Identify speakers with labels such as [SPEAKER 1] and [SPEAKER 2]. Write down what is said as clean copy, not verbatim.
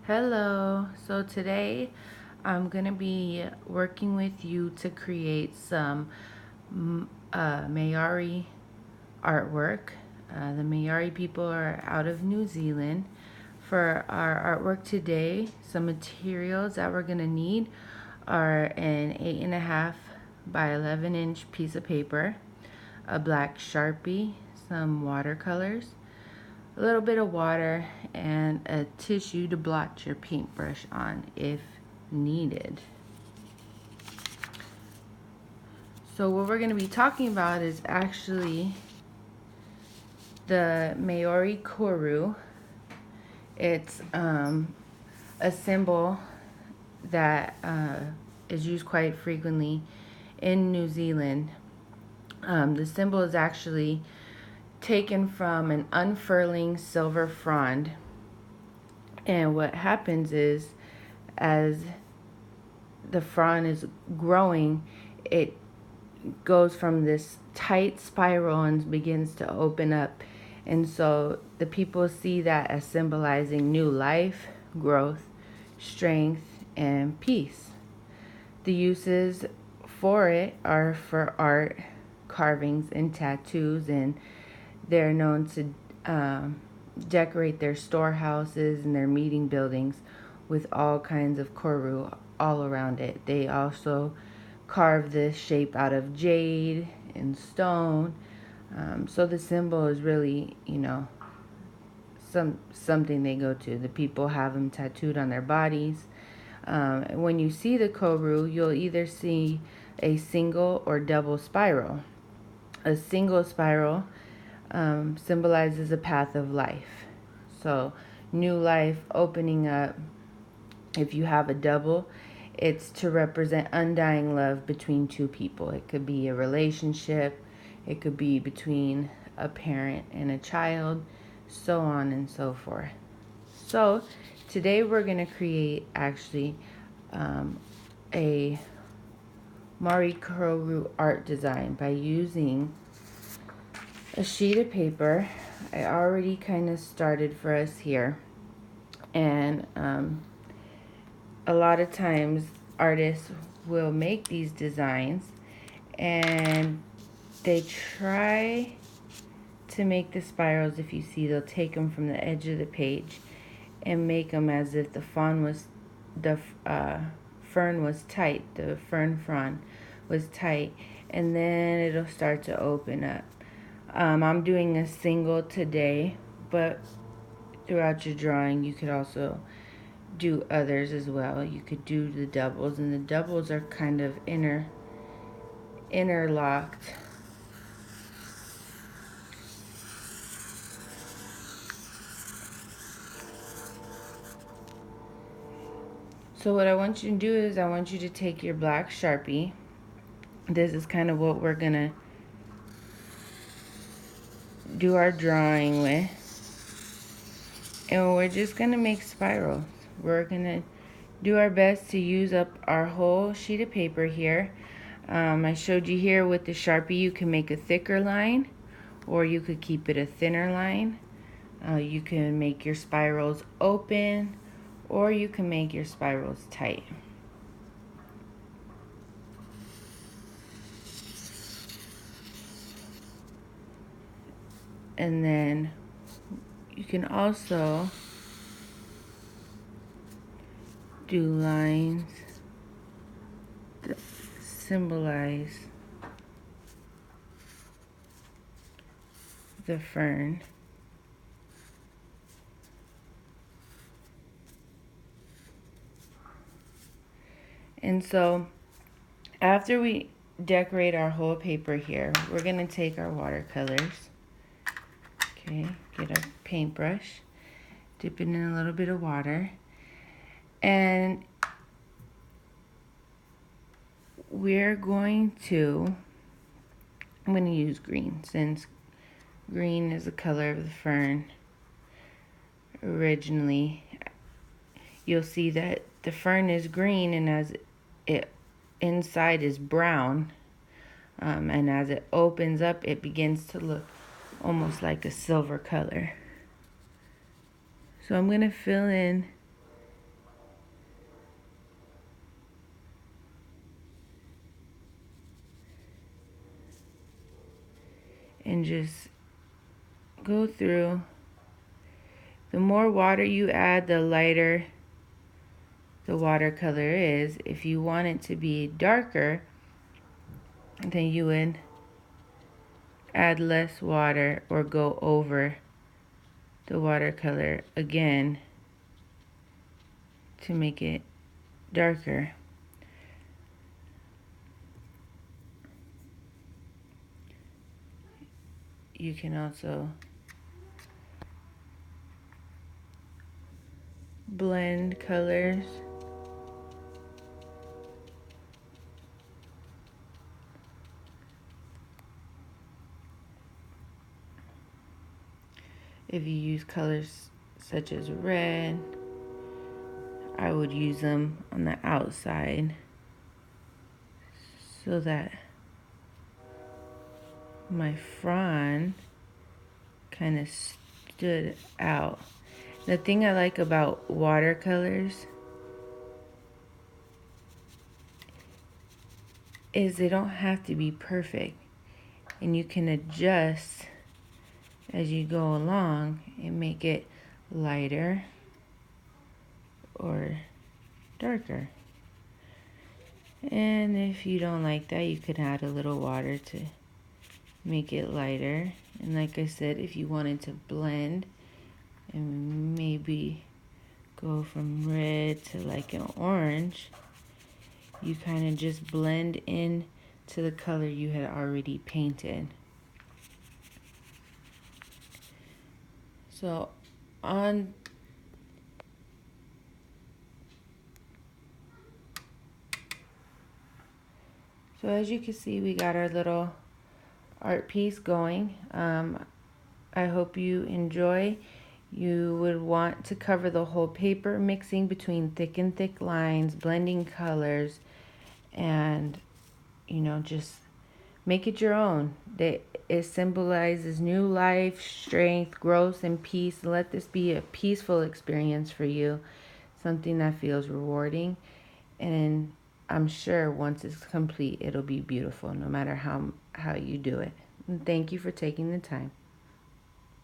[SPEAKER 1] Hello. So today I'm going to be working with you to create some Māori artwork. The Māori people are out of New Zealand. For our artwork today, some materials that we're going to need are an 8.5 by 11-inch piece of paper, a black Sharpie, some watercolors, a little bit of water, and a tissue to blot your paintbrush on if needed. So what we're going to be talking about is actually the Māori Koru. It's a symbol that is used quite frequently in New Zealand. The symbol is actually taken from an unfurling silver frond. And what happens is, as the frond is growing, it goes from this tight spiral and begins to open up. And so the people see that as symbolizing new life, growth, strength, and peace. The uses for it are for art, carvings, and tattoos, and they're known to decorate their storehouses and their meeting buildings with all kinds of koru all around it. They also carve this shape out of jade and stone. So the symbol is really, something they go to. The people have them tattooed on their bodies. When you see the koru, you'll either see a single or double spiral. A single spiral symbolizes a path of life. So new life opening up. If you have a double, it's to represent undying love between two people. It could be a relationship. It could be between a parent and a child, so on and so forth. So today we're going to create actually a Māori Koru art design by using a sheet of paper. I already kind of started for us here, and a lot of times artists will make these designs and they try to make the spirals. If you see, they'll take them from the edge of the page and make them as if the fern was tight, the fern frond was tight, and then it'll start to open up. I'm doing a single today, but throughout your drawing you could also do others as well. You could do the doubles, and the doubles are kind of interlocked. So what I want you to do is I want you to take your black Sharpie. This is kind of what we're gonna do our drawing with, and we're just gonna make spirals. We're gonna do our best to use up our whole sheet of paper here. I showed you here with the Sharpie you can make a thicker line, or you could keep it a thinner line. You can make your spirals open, or you can make your spirals tight. And then you can also do lines that symbolize the fern. And so after we decorate our whole paper here, we're going to take our watercolors. Okay, get a paintbrush, dip it in a little bit of water, and I'm going to use green, since green is the color of the fern originally. You'll see that the fern is green, and as it inside is brown, and as it opens up, it begins to look almost like a silver color. So I'm going to fill in can just go through. The more water you add, the lighter the watercolor is. If you want it to be darker, then you would add less water or go over the watercolor again to make it darker. You can also blend colors. If you use colors such as red, I would use them on the outside so that my frond kind of stood out. The thing I like about watercolors is they don't have to be perfect, and you can adjust as you go along and make it lighter or darker. And if you don't like that, you could add a little water to make it lighter. And like I said, if you wanted to blend and maybe go from red to like an orange, you kind of just blend in to the color you had already painted. So as you can see, we got our little art piece going. I hope you enjoy. You would want to cover the whole paper, mixing between thick and thick lines, blending colors, and just make it your own. It symbolizes new life, strength, growth, and peace. Let this be a peaceful experience for you, something that feels rewarding. And I'm sure once it's complete, it'll be beautiful, no matter how you do it. And thank you for taking the time.